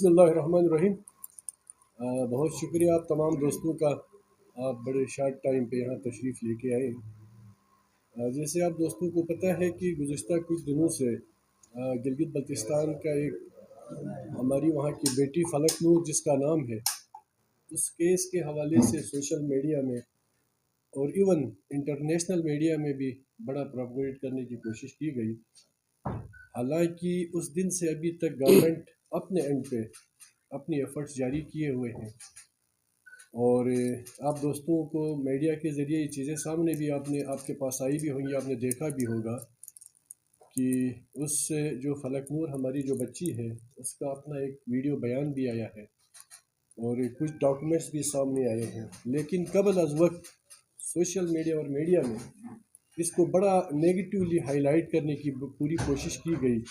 بسم اللہ الرحمن الرحیم۔ بہت شکریہ آپ تمام دوستوں کا، آپ بڑے شارٹ ٹائم پہ یہاں تشریف لے کے آئے۔ جیسے آپ دوستوں کو پتہ ہے کہ گزشتہ کچھ دنوں سے گلگت بلتستان کا ایک ہماری وہاں کی بیٹی فلک نور جس کا نام ہے، اس کیس کے حوالے سے سوشل میڈیا میں اور ایون انٹرنیشنل میڈیا میں بھی بڑا پروپیگیٹ کرنے کی کوشش کی گئی۔ حالانکہ اس دن سے ابھی تک گورنمنٹ اپنے اینڈ پہ اپنی ایفرٹس جاری کیے ہوئے ہیں، اور آپ دوستوں کو میڈیا کے ذریعے یہ چیزیں سامنے بھی آپ کے پاس آئی بھی ہوں گی، آپ نے دیکھا بھی ہوگا کہ اس جو فلک نور ہماری جو بچی ہے اس کا اپنا ایک ویڈیو بیان بھی آیا ہے اور کچھ ڈاکومنٹس بھی سامنے آئے ہیں۔ لیکن قبل از وقت سوشل میڈیا اور میڈیا میں اس کو بڑا نیگیٹیولی ہائی لائٹ کرنے کی پوری کوشش کی گئی۔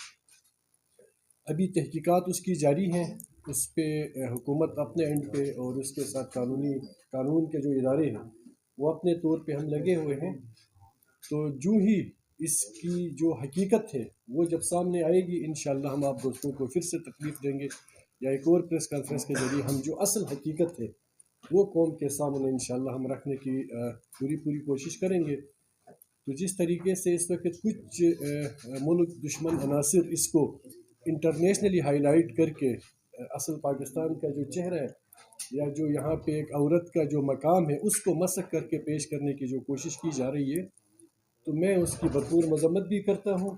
ابھی تحقیقات اس کی جاری ہیں، اس پہ حکومت اپنے اینڈ پہ اور اس کے ساتھ قانون کے جو ادارے ہیں وہ اپنے طور پہ ہم لگے ہوئے ہیں۔ تو جو ہی اس کی جو حقیقت ہے وہ جب سامنے آئے گی، انشاءاللہ ہم آپ دوستوں کو پھر سے تکلیف دیں گے، یا ایک اور پریس کانفرنس کے ذریعے ہم جو اصل حقیقت ہے وہ قوم کے سامنے انشاءاللہ ہم رکھنے کی پوری کوشش کریں گے۔ تو جس طریقے سے اس وقت کچھ ملک دشمن عناصر اس کو انٹرنیشنلی ہائی لائٹ کر کے اصل پاکستان کا جو چہرہ ہے یا جو یہاں پہ ایک عورت کا جو مقام ہے اس کو مسخ کر کے پیش کرنے کی جو کوشش کی جا رہی ہے، تو میں اس کی بھرپور مذمت بھی کرتا ہوں۔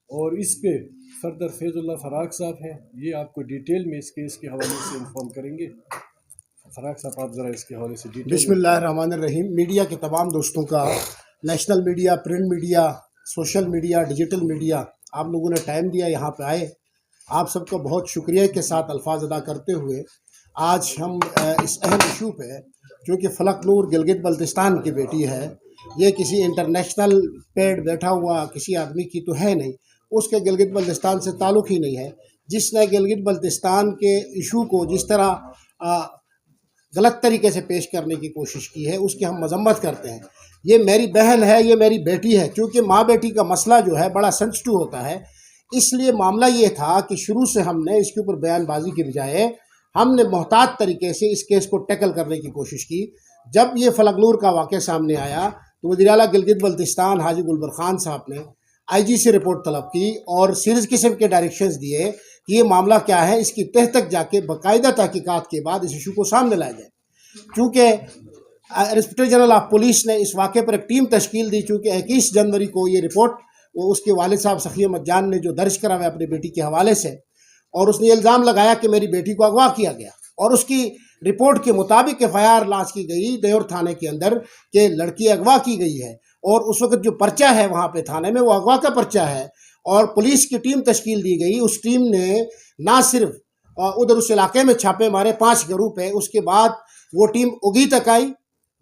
اور اس پہ فردر فیض اللہ فراق صاحب ہیں، یہ آپ کو ڈیٹیل میں اس کیس کے حوالے سے انفارم کریں گے۔ فراق صاحب آپ ذرا اس کے حوالے سے ڈیٹیل۔ بسم اللہ الرحمن الرحیم۔ میڈیا کے تمام دوستوں کا، national media, print media, social media, digital media, آپ لوگوں نے ٹائم دیا یہاں پہ آئے، آپ سب کا بہت شکریہ کے ساتھ الفاظ ادا کرتے ہوئے آج ہم اس اہم ایشو پہ، جو کہ فلک نور گلگت بلتستان کی بیٹی ہے، یہ کسی انٹرنیشنل پیڈ بیٹھا ہوا کسی آدمی کی تو ہے نہیں، اس کے گلگت بلتستان سے تعلق ہی نہیں ہے۔ جس نے گلگت بلتستان کے ایشو کو جس طرح غلط طریقے سے پیش کرنے کی کوشش کی ہے اس کی ہم مذمت کرتے ہیں۔ یہ میری بہن ہے، یہ میری بیٹی ہے، کیونکہ ماں بیٹی کا مسئلہ جو ہے بڑا سینسٹیو ہوتا ہے، اس لیے معاملہ یہ تھا کہ شروع سے ہم نے اس کے اوپر بیان بازی کے بجائے ہم نے محتاط طریقے سے اس کیس کو ٹیکل کرنے کی کوشش کی۔ جب یہ فلک نور کا واقعہ سامنے آیا تو وزیر اعلیٰ گلگت بلتستان حاجی گلبر خان صاحب نے آئی جی سے رپورٹ طلب کی اور سیریز قسم کے ڈائریکشنز دیے کہ یہ معاملہ کیا ہے، اس کی تہ تک جا کے باقاعدہ تحقیقات کے بعد اس ایشو کو سامنے لایا جائے۔ چونکہ انسپکٹر جنرل آف پولیس نے اس واقعے پر ایک ٹیم تشکیل دی، چونکہ 21 جنوری کو یہ رپورٹ وہ اس کے والد صاحب سخی احمد جان نے جو درج کرا ہوا اپنی بیٹی کے حوالے سے، اور اس نے یہ الزام لگایا کہ میری بیٹی کو اغوا کیا گیا، اور اس کی رپورٹ کے مطابق ایف آئی آر لانچ کی گئی دیور تھانے کے اندر کہ لڑکی اغوا کی گئی ہے، اور اس وقت جو پرچہ ہے وہاں پہ تھانے میں وہ اغوا کا پرچہ ہے، اور پولیس کی ٹیم تشکیل دی گئی۔ اس ٹیم نے نہ صرف ادھر اس علاقے میں چھاپے مارے 5 گھروں پہ، اس کے بعد وہ ٹیم اگی تک آئی،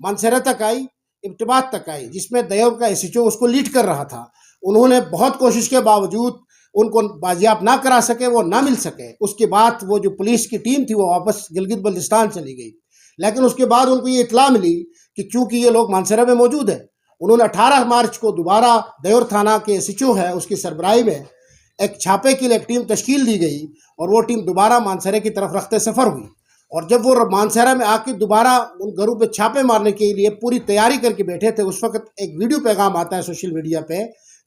منسرہ تک آئی، ابتباد تک آئی، جس میں دیور کا ایس ایچ او اس کو لیڈ کر رہا تھا۔ انہوں نے بہت کوشش کے باوجود ان کو بازیاب نہ کرا سکے، وہ نہ مل سکے۔ اس کے بعد وہ جو پولیس کی ٹیم تھی وہ واپس گلگت بلتستان چلی گئی، لیکن اس کے بعد ان کو یہ اطلاع ملی کہ چونکہ یہ لوگ مانسرہ میں موجود ہیں، انہوں نے 18 مارچ کو دوبارہ دیور تھانہ کے ایس ایچ او ہے اس کی سربراہی میں ایک چھاپے کے لیے ایک ٹیم تشکیل دی گئی، اور وہ ٹیم دوبارہ مانسرہ کی طرف رخت سفر ہوئی، اور جب وہ مانسرہ میں آ کے دوبارہ ان گھروں پہ چھاپے مارنے کے لیے پوری تیاری کر کے بیٹھے تھے، اس وقت ایک ویڈیو پیغام آتا ہے سوشل میڈیا پہ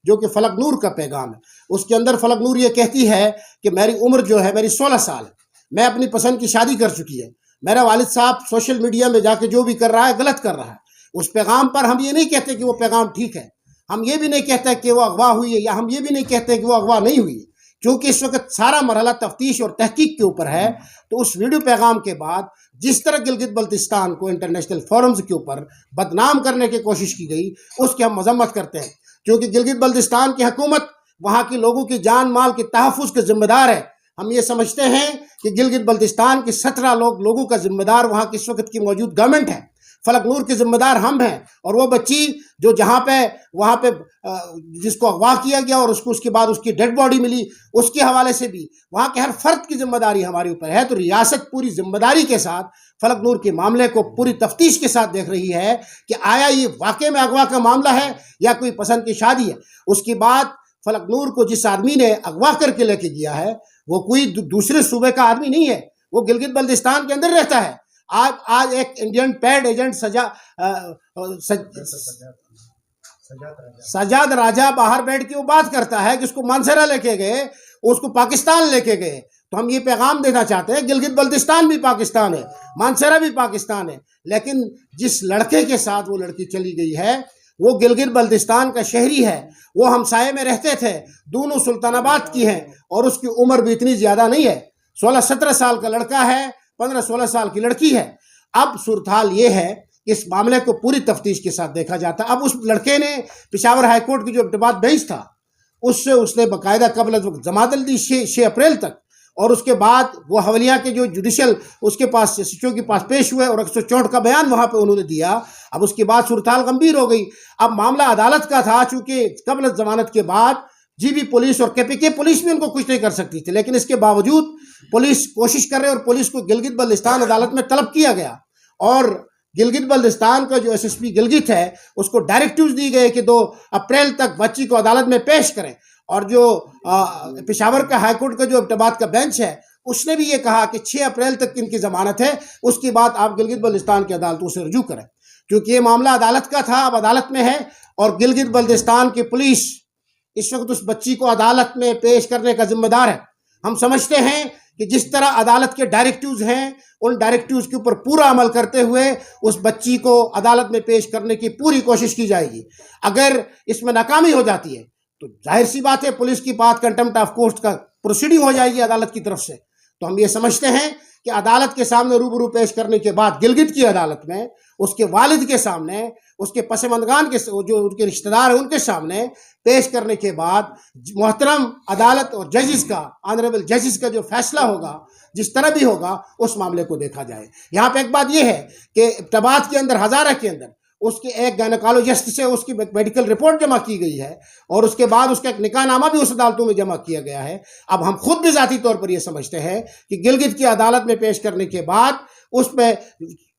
جو کہ فلک نور کا پیغام ہے۔ اس کے اندر فلک نور یہ کہتی ہے کہ میری عمر جو ہے میری 16 سال ہے، میں اپنی پسند کی شادی کر چکی ہے، میرا والد صاحب سوشل میڈیا میں جا کے جو بھی کر رہا ہے غلط کر رہا ہے۔ اس پیغام پر ہم یہ نہیں کہتے کہ وہ پیغام ٹھیک ہے، ہم یہ بھی نہیں کہتے کہ وہ اغوا ہوئی ہے، یا ہم یہ بھی نہیں کہتے کہ وہ اغوا نہیں ہوئی ہے، کیونکہ اس وقت سارا مرحلہ تفتیش اور تحقیق کے اوپر ہے۔ تو اس ویڈیو پیغام کے بعد جس طرح گلگت بلتستان کو انٹرنیشنل فورمز کے اوپر بدنام کرنے کی کوشش کی گئی اس کی ہم مذمت کرتے ہیں، کیونکہ گلگت بلتستان کی حکومت وہاں کے لوگوں کی جان مال کے تحفظ کے ذمہ دار ہے۔ ہم یہ سمجھتے ہیں کہ گلگت بلتستان کے 17 لوگوں کا ذمہ دار وہاں کی اس وقت کی موجود گورنمنٹ ہے، فلک نور کے ذمہ دار ہم ہیں، اور وہ بچی جو وہاں پہ جس کو اغوا کیا گیا اور اس کے بعد اس کی ڈیڈ باڈی ملی، اس کے حوالے سے بھی وہاں کے ہر فرد کی ذمہ داری ہمارے اوپر ہے۔ تو ریاست پوری ذمہ داری کے ساتھ فلک نور کے معاملے کو پوری تفتیش کے ساتھ دیکھ رہی ہے کہ آیا یہ واقعے میں اغوا کا معاملہ ہے یا کوئی پسند کی شادی ہے۔ اس کے بعد فلک نور کو جس آدمی نے اغوا کر کے لے کے گیا ہے وہ کوئی دوسرے صوبے کا آدمی نہیں ہے، وہ گلگت بلتستان کے اندر رہتا ہے۔ آج ایک انڈین پیڈ ایجنٹ سجاد راجہ باہر بیٹھ کے وہ بات کرتا ہے کہ اس کو مانسہرہ لے کے گئے، اس کو پاکستان لے کے گئے۔ تو ہم یہ پیغام دینا چاہتے ہیں، گلگت بلتستان بھی پاکستان ہے، مانسہرہ بھی پاکستان ہے، لیکن جس لڑکے کے ساتھ وہ لڑکی چلی گئی ہے وہ گلگت بلتستان کا شہری ہے، وہ ہمسائے میں رہتے تھے، دونوں سلطان آباد کی ہیں، اور اس کی عمر بھی اتنی زیادہ نہیں ہے، 16-17 سال کا لڑکا ہے، 15-16 سال کی لڑکی ہے۔ اب صورتحال یہ ہے کہ اس معاملے کو پوری تفتیش کے ساتھ دیکھا جاتا ہے۔ اب اس لڑکے نے پشاور ہائی کورٹ کی جو اقتباس بینچ تھا اس نے باقاعدہ قبل از وقت ضمانت دی 6 اپریل تک، اور اس کے بعد وہ حولیہ کے جو جوڈیشل اس کے پاس سچو کے پاس پیش ہوئے اور 164 کا بیان وہاں پہ انہوں نے دیا۔ اب اس کے بعد صورتحال گمبھیر ہو گئی۔ اب معاملہ عدالت کا تھا، چونکہ قبل از ضمانت کے بعد جی بی پولیس اور کے پی کے پولیس بھی ان کو کچھ نہیں کر سکتی تھی، لیکن اس کے باوجود پولیس کوشش کر رہے اور پولیس کو گلگت بلتستان عدالت میں طلب کیا گیا، اور گلگت بلتستان کا جو ایس پی گلگت ہے اس کو ڈائریکٹیوز دی گئے کہ 2 اپریل تک بچی کو عدالت میں پیش کریں، اور جو پشاور کا ہائی کورٹ کا جو اقتباس کا بینچ ہے اس نے بھی یہ کہا کہ 6 اپریل تک ان کی ضمانت ہے، اس کے بعد آپ گلگت بلتستان کی عدالتوں سے رجوع کریں، کیونکہ یہ معاملہ عدالت کا تھا، اب عدالت میں ہے، اور گلگت بلتستان کی پولیس اس وقت اس بچی کو عدالت میں پیش کرنے کا ذمہ دار ہے۔ ہم سمجھتے ہیں کہ جس طرح عدالت کے ڈائریکٹیوز ہیں ان ڈائریکٹیوز کے اوپر پورا عمل کرتے ہوئے اس بچی کو عدالت میں پیش کرنے کی پوری کوشش کی جائے گی۔ اگر اس میں ناکامی ہو جاتی ہے تو ظاہر سی بات ہے پولیس کی بات کنٹمپٹ آف کورٹ کا پروسیڈنگ ہو جائے گی عدالت کی طرف سے۔ تو ہم یہ سمجھتے ہیں کہ عدالت کے سامنے روبرو پیش کرنے کے بعد گلگت کی عدالت میں اس کے والد کے سامنے، اس کے پسماندگان کے جو ان کے رشتہ دار ہیں ان کے سامنے پیش کرنے کے بعد محترم عدالت اور ججز کا، آنریبل ججز کا جو فیصلہ ہوگا جس طرح بھی ہوگا اس معاملے کو دیکھا جائے۔ یہاں پہ ایک بات یہ ہے کہ ابتباد کے اندر، ہزارہ کے اندر اس کے ایک گائنیکالوجسٹ سے اس کی میڈیکل رپورٹ جمع کی گئی ہے، اور اس کے بعد اس کا ایک نکاح نامہ بھی اس عدالتوں میں جمع کیا گیا ہے۔ اب ہم خود بھی ذاتی طور پر یہ سمجھتے ہیں کہ گلگت کی عدالت میں پیش کرنے کے بعد اس پہ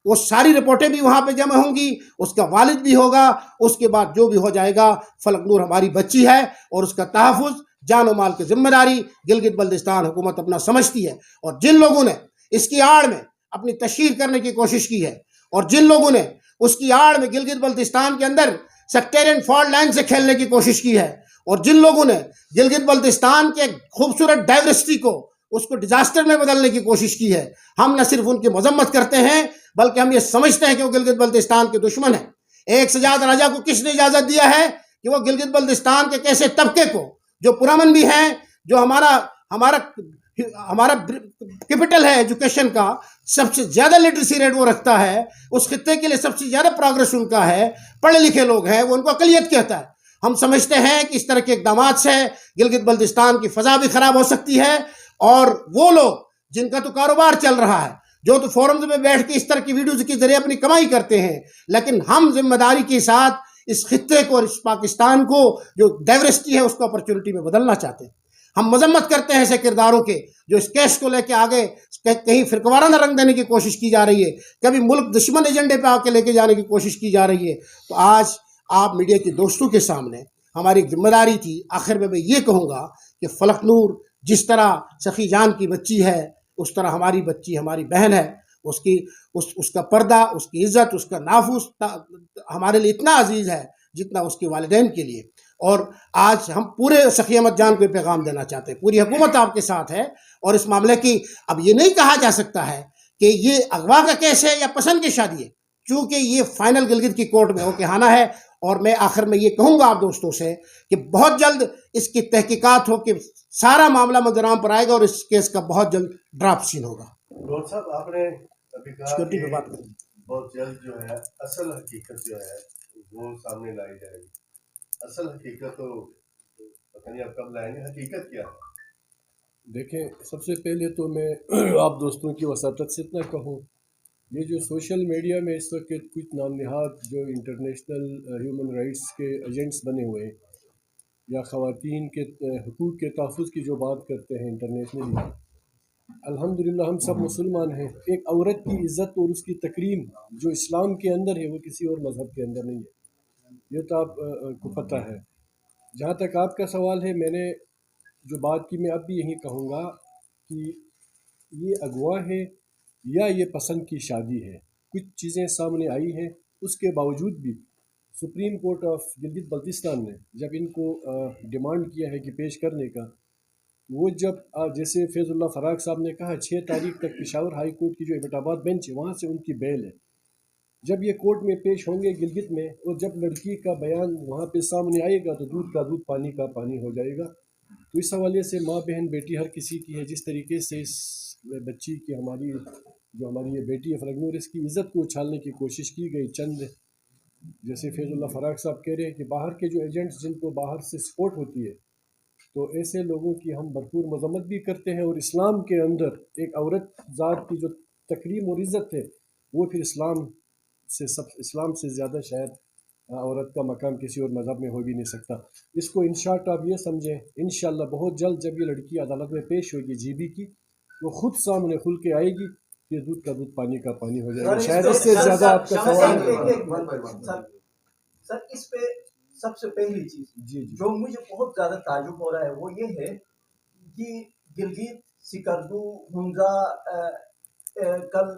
وہ ساری رپورٹیں بھی وہاں پہ جمع ہوں گی، اس کا والد بھی ہوگا، اس کے بعد جو بھی ہو جائے گا، فلک نور ہماری بچی ہے اور اس کا تحفظ، جان و مال کی ذمہ داری گلگت بلتستان حکومت اپنا سمجھتی ہے۔ اور جن لوگوں نے اس کی آڑ میں اپنی تشہیر کرنے کی کوشش کی ہے، اور جن لوگوں نے اس کی آڑ میں گلگت بلتستان کے اندر سیکٹیرین فالٹ لائن سے کھیلنے کی کوشش کی ہے، اور جن لوگوں نے گلگت بلتستان کے خوبصورت ڈائیورسٹی کو اس کو ڈیزاسٹر میں بدلنے کی کوشش کی ہے، ہم نہ صرف ان کی مذمت کرتے ہیں بلکہ ہم یہ سمجھتے ہیں کہ وہ گلگت بلتستان کے دشمن ہیں۔ ایک سجاد راجہ کو کس نے اجازت دیا ہے کہ وہ گلگت بلتستان کے کیسے طبقے کو، جو پرامن بھی ہیں، جو ہمارا کیپٹل ہے ایجوکیشن کا، سب سے زیادہ لٹریسی ریٹ وہ رکھتا ہے، اس خطے کے لیے سب سے زیادہ پروگرس ان کا ہے، پڑھے لکھے لوگ ہیں، وہ ان کو اقلیت کہتا ہے۔ ہم سمجھتے ہیں کہ اس طرح کے اقدامات سے گلگت بلتستان کی فضا بھی خراب ہو سکتی ہے، اور وہ لوگ جن کا تو کاروبار چل رہا ہے، جو تو فورمز میں بیٹھ کے اس طرح کی ویڈیوز کے ذریعے اپنی کمائی کرتے ہیں، لیکن ہم ذمہ داری کے ساتھ اس خطے کو اور اس پاکستان کو جو ڈائیورسٹی ہے اس کو اپرچونٹی میں بدلنا چاہتے ہیں۔ ہم مذمت کرتے ہیں ایسے کرداروں کے جو اس کیس کو لے کے آگے کہیں فرقوارانہ رنگ دینے کی کوشش کی جا رہی ہے، کبھی ملک دشمن ایجنڈے پہ آ کے لے کے جانے کی کوشش کی جا رہی ہے۔ تو آج آپ میڈیا کے دوستوں کے سامنے ہماری ذمہ داری تھی۔ آخر میں یہ کہوں گا کہ فلک نور جس طرح سخی جان کی بچی ہے اس طرح ہماری بچی، ہماری بہن ہے، اس کا پردہ، اس کی عزت، اس کا نافذ ہمارے لیے اتنا عزیز ہے جتنا اس کے والدین کے لیے۔ اور آج ہم پورے سخی احمد جان کو پیغام دینا چاہتے ہیں، پوری حکومت آپ کے ساتھ ہے، اور اس معاملے کی اب یہ نہیں کہا جا سکتا ہے کہ یہ اغوا کا کیس ہے یا پسند کی شادی ہے، چونکہ یہ فائنل گلگت کی کورٹ میں ہو کے آنا ہے۔ اور میں آخر میں یہ کہوں گا آپ دوستوں سے کہ بہت جلد اس کی تحقیقات ہو کہ سارا معاملہ منظر عام پر آئے گا، اور اس کیس کا بہت جلد ڈراپ سین ہوگا۔ ڈاکٹر صاحب، آپ نے ابھی کہا سیکورٹی کہ پہ بات کریں۔ بہت جلد جو ہے اصل حقیقت جو ہے وہ سامنے لائی جائے گی۔ اصل حقیقت تو پتہ نہیں آپ کب لائیں گے، حقیقت کیا ہے؟ دیکھیں، سب سے پہلے تو میں آپ دوستوں کی وساطت سے اتنا کہوں، یہ جو سوشل میڈیا میں اس وقت کچھ نام نہاد جو انٹرنیشنل ہیومن رائٹس کے ایجنٹس بنے ہوئے ہیں، یا خواتین کے حقوق کے تحفظ کی جو بات کرتے ہیں انٹرنیشنلی، الحمدللہ ہم سب مسلمان ہیں۔ ایک عورت کی عزت اور اس کی تکریم جو اسلام کے اندر ہے وہ کسی اور مذہب کے اندر نہیں ہے، یہ تو آپ کو پتہ ہے۔ جہاں تک آپ کا سوال ہے، میں نے جو بات کی میں اب بھی یہی کہوں گا کہ یہ اغوا ہے یا یہ پسند کی شادی ہے. کچھ چیزیں سامنے آئی ہیں، اس کے باوجود بھی supreme court of Gilgit Baltistan نے جب ان کو ڈیمانڈ کیا ہے کہ پیش کرنے کا، وہ جب جیسے فیض اللہ فراق صاحب نے کہا 6 تاریخ تک پشاور ہائی کورٹ کی جو ایبٹ آباد بینچ ہے وہاں سے ان کی بیل ہے. جب یہ کورٹ میں پیش ہوں گے گلگت میں، اور جب لڑکی کا بیان وہاں پہ سامنے آئے گا تو دودھ کا دودھ پانی کا پانی ہو جائے گا. تو اس حوالے سے ماں بہن بیٹی ہر کسی کی ہے. جس طریقے سے اس بچی کی ہماری یہ بیٹی ہے فلکنور، اس کی عزت کو اچھالنے کی کوشش کی گئی. چند جیسے فیض اللہ فراق صاحب کہہ رہے ہیں کہ باہر کے جو ایجنٹس جن کو باہر سے سپورٹ ہوتی ہے، تو ایسے لوگوں کی ہم بھرپور مذمت بھی کرتے ہیں. اور اسلام کے اندر ایک عورت ذات کی جو تکریم اور عزت ہے وہ پھر اسلام سے زیادہ شاید عورت کا مقام کسی اور مذہب میں ہو بھی نہیں سکتا. اس کو ان شارٹ آپ یہ سمجھیں، انشاءاللہ بہت جلد جب یہ لڑکی عدالت میں پیش ہوگی جی بی کی، وہ خود سامنے کھل کے آئے گی کہ دودھ کا دودھ پانی کا پانی ہو جائے گا. شاید اس سے زیادہ آپ کا سوال سر اس پہ سب سے پہلی چیز جو مجھے بہت زیادہ تعجب ہو رہا ہے وہ یہ ہے کہ گلگت، سکردو، ہنزا، کل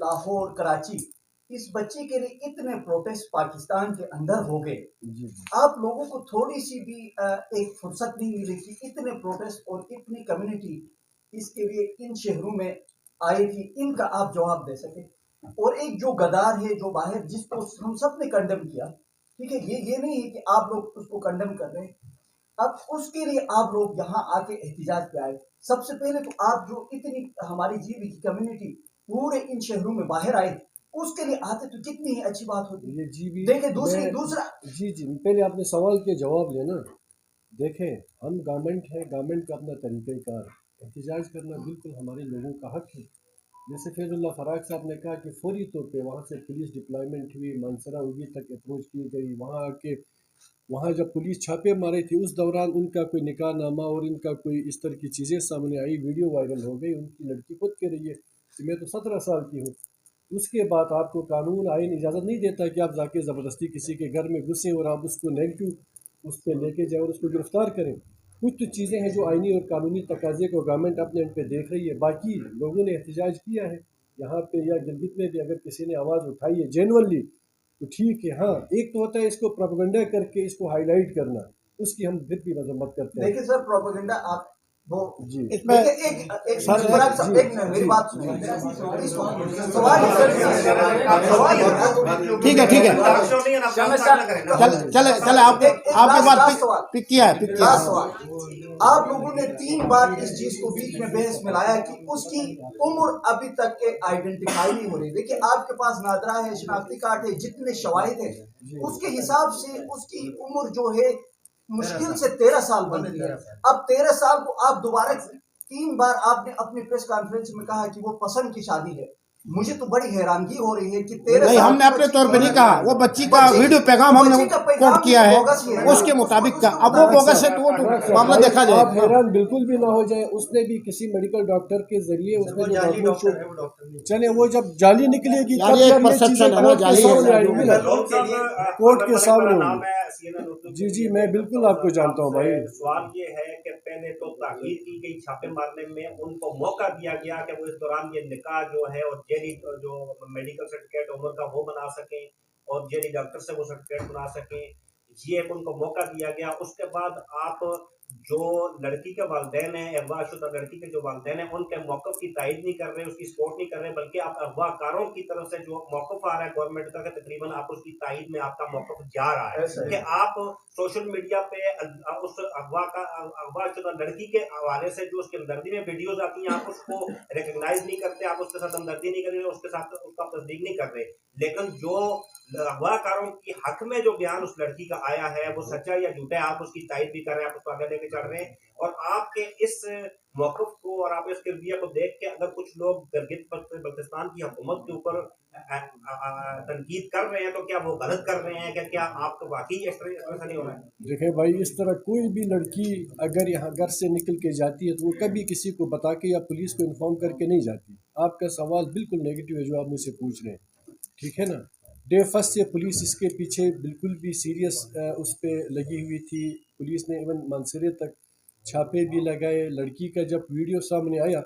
لاہور، کراچی، اس بچی کے لیے اتنے پروٹیسٹ پاکستان کے اندر ہو گئے. آپ لوگوں کو تھوڑی سی بھی ایک فرصت نہیں ملی کہ اتنے پروٹیسٹ اور اتنی کمیونٹی اس کے لیے ان شہروں میں آئی تھی، ان کا آپ جواب دے سکیں. اور ایک جو غدار ہے جو باہر، جس کو ہم سب نے کنڈم کیا، ٹھیک ہے، یہ نہیں ہے کہ آپ لوگ اس کو کنڈم کر رہے ہیں، اب اس کے لیے آپ لوگ یہاں آ کے احتجاج پہ آئے. سب سے پہلے تو آپ جو اتنی ہماری جی بی کی کمیونٹی پورے ان شہروں میں باہر آئے، اس کے لیے آتے تو کتنی ہی اچھی بات ہوتی. دیکھیں دوسرا پہلے آپ نے سوال کے جواب لینا. دیکھیں ہم گورنمنٹ ہے، گورنمنٹ کا اپنا طریقہ کار، احتجاج کرنا بالکل ہمارے لوگوں کا حق ہے. جیسے فیض اللہ فراق صاحب نے کہا کہ فوری طور پہ وہاں سے پولیس ڈپلائمنٹ ہوئی، مانسرا اوگی تک اپروچ کی گئی. وہاں آ کے وہاں جب پولیس چھاپے مارے تھے اس دوران ان کا کوئی نکاح نامہ اور ان کا کوئی اس طرح کی چیزیں سامنے آئی، ویڈیو وائرل ہو گئی. ان کی لڑکی خود کہہ رہی ہے کہ میں تو 17 سال کی ہوں. اس کے بعد آپ کو قانون آئین اجازت نہیں دیتا کہ آپ جا کے زبردستی کسی کے گھر میں گھسیں اور آپ اس کو نیگیٹو اس پہ لے کے جائیں اور اس کو گرفتار کریں. کچھ تو چیزیں ہیں جو آئینی اور قانونی تقاضے کو گورنمنٹ اپنے ان پہ دیکھ رہی ہے. باقی لوگوں نے احتجاج کیا ہے یہاں پہ یا گلگت میں بھی، اگر کسی نے آواز اٹھائی ہے جینوئنلی تو ٹھیک ہے. ہاں ایک تو ہوتا ہے اس کو پروپیگنڈا کر کے اس کو ہائی لائٹ کرنا، اس کی ہم پھر بھی مذمت کرتے ہیں. دیکھیں سر پروپیگنڈا آپ وہ اس میں ٹھیک ہے چلے آپ کی بات پک کیا ہے. آپ لوگوں نے 3 بار اس چیز کو بیچ میں بحث میں لایا کہ اس کی عمر ابھی تک کے آئیڈینٹیفائی نہیں ہو رہی. دیکھیں آپ کے پاس نادرا ہے، شناختی کارڈ ہے، جتنے شواہد ہیں اس کے حساب سے اس کی عمر جو ہے مشکل سے 13 سال بنتی ہے. اب 13 سال کو آپ دوبارہ 3 بار آپ نے اپنی پریس کانفرنس میں کہا کہ وہ پسند کی شادی ہے. مجھے تو بڑی حیرانگی ہو رہی ہے کہ 13 نہیں، ہم نے اپنے طور پہ نہیں کہا. وہ بچی کا ویڈیو پیغام ہم نے کوٹ کیا ہے اس کے مطابق کا. اب وہ بوگس ہے تو وہ معاملہ دیکھا جائے. آپ حیران بالکل بھی نہ ہو جائے. اس نے بھی کسی میڈیکل ڈاکٹر کے ذریعے اس نے چلے وہ جب جالی نکلے گی کورٹ کے سامنے ہوگی. جی میں بالکل آپ کو جانتا ہوں بھائی. سوال یہ ہے کہ پہلے تو تاخیر کی گئی چھاپے مارنے میں، ان کو موقع دیا گیا کہ وہ اس دوران یہ نکاح جو ہے اور جیلی جو میڈیکل سرٹیفکیٹ عمر کا وہ بنا سکیں اور جیلی ڈاکٹر سے وہ سرٹیفکیٹ بنا سکیں. یہ ایک ان کو موقع دیا گیا. اس کے بعد آپ جو لڑکی کے والدین ہیں، اغوا شدہ لڑکی کے جو والدین ہیں، ان کے موقف کی تائید نہیں کر رہے، اس کی سپورٹ نہیں کر رہے، بلکہ آپ اغوا کاروں کی طرف سے جو موقف آ رہا ہے گورنمنٹ کا کہ تقریباً آپ اس کی تائید میں آپ کا موقف جا رہا ہے کہ آپ سوشل میڈیا پہ اس اغوا شدہ لڑکی کے حوالے سے جو اس کے ہمدردی میں ویڈیوز آتی ہیں آپ اس کو ریکگنائز نہیں کرتے، آپ اس کے ساتھ ہمدردی نہیں کر رہے، اس کے ساتھ اس کا تصدیق نہیں کر رہے. لیکن جو اغوا کاروں کی حق میں جو بیان اس لڑکی کا آیا ہے وہ سچا یا جھوٹا ہے، آپ اس کی تائید بھی کر رہے ہیں، آپ اس کو آگے لے کے چڑھ رہے ہیں. اور آپ کے اس موقف کو اور آپ اس کے رویے کو دیکھ کے اگر کچھ لوگ گلگت بلتستان کی حکومت کے اوپر تنقید کر رہے ہیں تو کیا وہ غلط کر رہے ہیں کہ کیا آپ کو واقعی اس طرح ایسا نہیں ہو رہا ہے؟ دیکھیں بھائی، اس طرح کوئی بھی لڑکی اگر یہاں گھر سے نکل کے جاتی ہے تو وہ کبھی کسی کو بتا کے یا پولیس کو انفارم کر کے نہیں جاتی. آپ کا سوال بالکل نیگیٹو ہے جو آپ مجھ سے پوچھ رہے ہیں، ٹھیک ہے نا. ڈے فرسٹ سے پولیس اس کے پیچھے بالکل بھی سیریس اس پہ لگی ہوئی تھی. پولیس نے ایون مانسرے تک چھاپے بھی لگائے. لڑکی کا جب ویڈیو سامنے آیا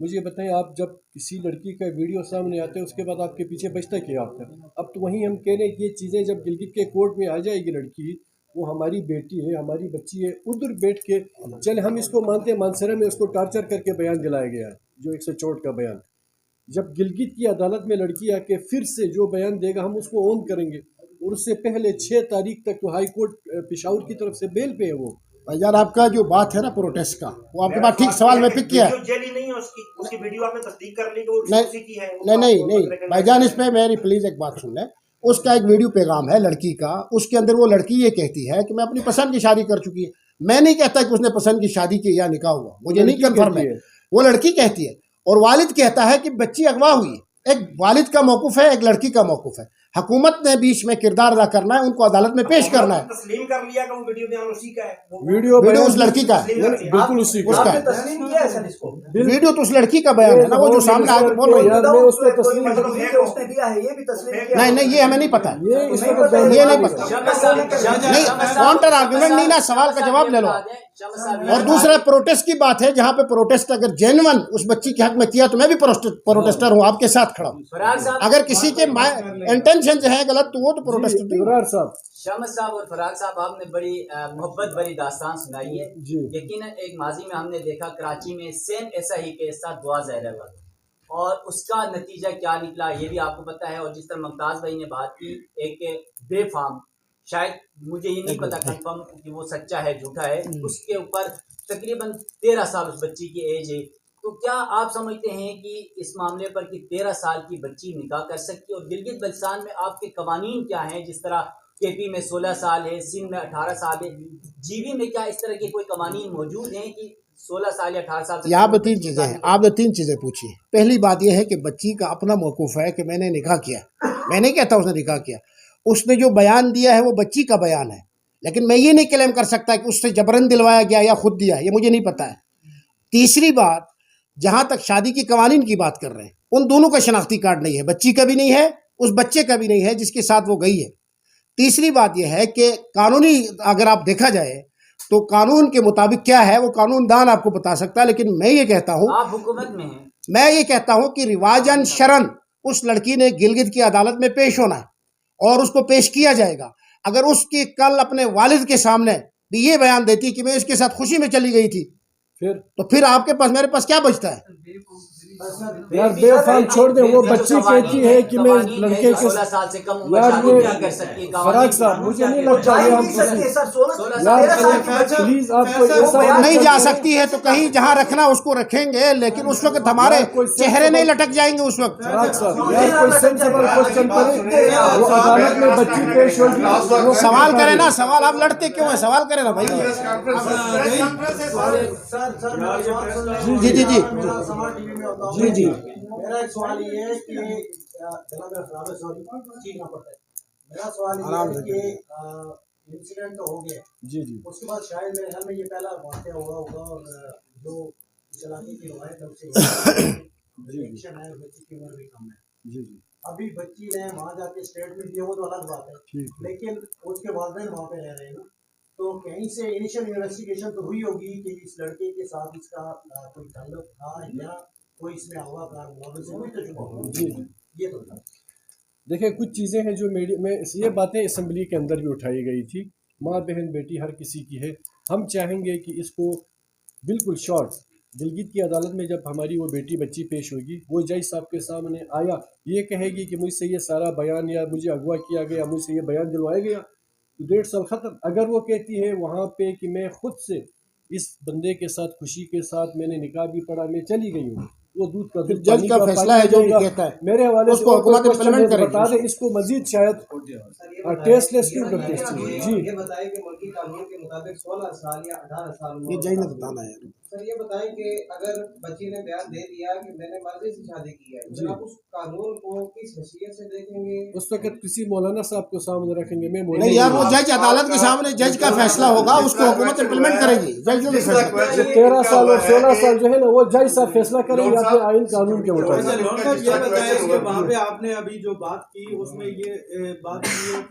مجھے بتائیں آپ جب کسی لڑکی کا ویڈیو سامنے آتا ہے اس کے بعد آپ کے پیچھے بچتا کیا آپ کا؟ اب تو وہیں ہم کہہ رہے ہیں کہ یہ چیزیں جب گلگت کے کورٹ میں آ جائے گی لڑکی، وہ ہماری بیٹی ہے، ہماری بچی ہے، ادھر بیٹھ کے چل ہم اس کو مانتے ہیں مانسرا میں اس کو ٹارچر کر کے بیان دلایا گیا ہے جو 164 کا بیان، جب گلگت کی عدالت میں لڑکی آ کے پھر سے جو بیان دے گا ہم اس کو اون کریں گے، اور اس سے پہلے 6 تاریخ تک تو ہائی کورٹ پشاور کی طرف سے بیل پہ ہے وہ۔ بھائی جان آپ کا جو بات ہے نا پروٹیسٹ کا، وہ آپ کے پاس ٹھیک سوال میں پک کیا ہے۔ جیلی نہیں ہے اس کی ویڈیو آپ نے تصدیق کر لی کہ وہ اسی کی ہے۔ نہیں بھائی جان اس پہ میری پلیز ایک بات سن لیں۔ اس کا ایک ویڈیو پیغام ہے لڑکی کا، اس کے اندر وہ لڑکی یہ کہتی ہے کہ میں اپنی پسند کی شادی کر چکی ہے۔ میں نہیں کہتا کہ اس نے پسند کی شادی کی یا نکاح ہوا، مجھے نہیں کنفرم ہے، وہ لڑکی کہتی ہے، اور والد کہتا ہے کہ بچی اغوا ہوئی ہے۔ ایک والد کا موقف ہے، ایک لڑکی کا موقف ہے۔ حکومت نے بیچ میں کردار ادا کرنا ہے، ان کو عدالت میں پیش کرنا ہے۔ تسلیم کر لیا کہ وہ ویڈیو بیان اسی کا ہے، ویڈیو اس لڑکی کا ہے، بالکل اسی اس کا کا آپ نے تسلیم کیا ہے سر اس کو؟ ویڈیو تو اس لڑکی کا بیان ہے نا، وہ جو سامنے آ کے بول رہی ہے۔ میں اس کو تسلیم اس نے دیا ہے یہ بھی تسلیم کیا ہے؟ نہیں یہ ہمیں نہیں پتا، یہ اس وقت یہ نہیں پتا، نہیں کاؤنٹر آرگومنٹ نہیں نا، سوال کا جواب لے لو۔ اور دوسرا پروٹیسٹ کی بات ہے، جہاں پہ پروٹیسٹ اگر جینون اس بچی کے حق میں کیا تو میں بھی پروٹیسٹر ہوں، آپ کے ساتھ کھڑا ہوں۔ اگر کسی کے انٹینشن ہیں غلط تو وہ تو پروٹیسٹ شمس صاحب اور فراز صاحب آپ نے بڑی محبت بھری داستان سنائی ہے۔ یقیناً ایک ماضی میں ہم نے دیکھا کراچی میں سیم ایسا ہی کیس تھا دعا زہرا والا، اور اس کا نتیجہ کیا نکلا یہ بھی آپ کو پتا ہے۔ اور جس طرح ممتاز بھائی نے بات کی، ایک بے فام، شاید مجھے یہ نہیں پتا کنفرم کہ وہ سچا ہے جھوٹا ہے، اس کے اوپر تقریباً 13 سال اس بچی کی ایج ہے۔ تو کیا آپ سمجھتے ہیں کہ اس معاملے پر کہ 13 سال کی بچی نکاح کر سکتی ہے؟ اور گلگت بلتستان میں آپ کے قوانین کیا ہیں؟ جس طرح کے پی میں 16 سال ہے، سندھ میں 18 سال ہے، جی بی میں کیا اس طرح کے کوئی قوانین موجود ہیں کہ 16 سال یا 18 سال؟ یہاں پہ 3 چیزیں ہیں، آپ نے 3 چیزیں پوچھی۔ پہلی بات یہ ہے کہ بچی کا اپنا موقف ہے کہ میں نے نکاح کیا، میں نہیں کہتا اس نے نکاح کیا، اس نے جو بیان دیا ہے وہ بچی کا بیان ہے، لیکن میں یہ نہیں کلیم کر سکتا کہ اس سے جبرن دلوایا گیا یا خود دیا، یہ مجھے نہیں پتا ہے۔ تیسری بات، جہاں تک شادی کی قوانین کی بات کر رہے ہیں، ان دونوں کا شناختی کارڈ نہیں ہے، بچی کا بھی نہیں ہے، اس بچے کا بھی نہیں ہے جس کے ساتھ وہ گئی ہے۔ تیسری بات یہ ہے کہ قانونی اگر آپ دیکھا جائے تو قانون کے مطابق کیا ہے وہ قانون دان آپ کو بتا سکتا ہے، لیکن میں یہ کہتا ہوں، آپ حکومت میں ہیں، میں یہ کہتا ہوں کہ رواجن شرن اس لڑکی نے گلگت کی عدالت میں پیش ہونا ہے اور اس کو پیش کیا جائے گا۔ اگر اس کی کل اپنے والد کے سامنے بھی یہ بیان دیتی کہ میں اس کے ساتھ خوشی میں چلی گئی تھی، تو پھر آپ کے پاس میرے پاس کیا بچتا ہے؟ یار بے فام چھوڑ دیں، وہ بچی کہتی ہے کہ میں لڑکے کے 16 سال سے کم عمر یار شادی کیا کر سکتی ہے؟ فراق صاحب مجھے نہیں لگتا یہ ہم پلیز آپ کو نہیں جا سکتی ہے تو کہیں جہاں رکھنا اس کو رکھیں گے، لیکن اس وقت ہمارے چہرے نہیں لٹک جائیں گے اس وقت۔ فراق صاحب یار کوئی سینسیبل کوسچن کرے، وہ عدالت میں بچی پیش ہوگی، سوال کریں نا، سوال آپ لڑتے کیوں ہیں؟ سوال کریں نا بھائی۔ جی جی جی جی جی میرا ایک سوال یہ ہے کہ میرا سوال یہ ہے کہ انسیڈنٹ تو ہو گیا، جی جی اس کے بعد شاید میرے خیال میں یہ پہلا واقعہ ہوا ہوگا، اور جو چلانے کی روایت ہے اس سے ایکشن ہے، بچی کی عمر بھی کم ہے، جی جی ابھی بچی نے وہاں جا کے اسٹیٹمنٹ دیا وہ تو الگ بات ہے، لیکن اس کے والدین وہاں پہ رہ رہے ہیں نا، تو کہیں سے انیشل انویسٹیگیشن تو ہوئی ہوگی کہ اس لڑکے کے ساتھ اس کا کوئی تعلق تھا یا کوئی اس میں ہوا کار ہوا، سے کوئی تجربہ ہوا؟ جی یہ تو تھا۔ دیکھیں کچھ چیزیں ہیں جو میڈیا میں یہ باتیں اسمبلی کے اندر بھی اٹھائی گئی تھی، ماں بہن بیٹی ہر کسی کی ہے، ہم چاہیں گے کہ اس کو بالکل شارٹ گلگت کی عدالت میں جب ہماری وہ بیٹی بچی پیش ہوگی، وہ جج صاحب کے سامنے آیا یہ کہے گی کہ مجھ سے یہ سارا بیان یا مجھے اغوا کیا گیا، مجھ سے یہ بیان دلوایا گیا، تو 1.5 سال ختم۔ اگر وہ کہتی ہے وہاں پہ کہ میں خود سے اس بندے کے ساتھ خوشی کے ساتھ میں نے نکاح بھی پڑھا، میں چلی گئی ہوں، وہ دودھ کا دودھ جج کا فیصلہ ہے جو بھی کہتا ہے، میرے حوالے اس سے کو حکومت امپلیمنٹ کرے بتا دیں اس کو مزید شاید ٹیسٹ لیس کیوں کرتے اس چیز جی یہ بتائیں کہ ملکی قانون کے مطابق 16 سال یا 18 سال یہ جج نے بتانا ہے۔ سر یہ بتائیں کہ اگر بچی نے بیان دے دیا کہ میں نے مرضی سے شادی کی ہے، پھر آپ اس قانون کو کس حیثیت سے دیکھیں گے؟ اس وقت کسی مولانا صاحب کو سامنے رکھیں گے، میں نہیں یار وہ جج عدالت کے سامنے جج کا فیصلہ ہوگا، اس کو حکومت امپلیمنٹ کرے گی، جج نے فیصلہ 13 سال اور 16 سال جو ہے نا وہ جج صاحب فیصلہ کریں گے اپنے آئین قانون کے مطابق۔ یہ بتائیں کہ وہاں پہ آپ نے ابھی جو بات کی اس میں یہ بات کی ہے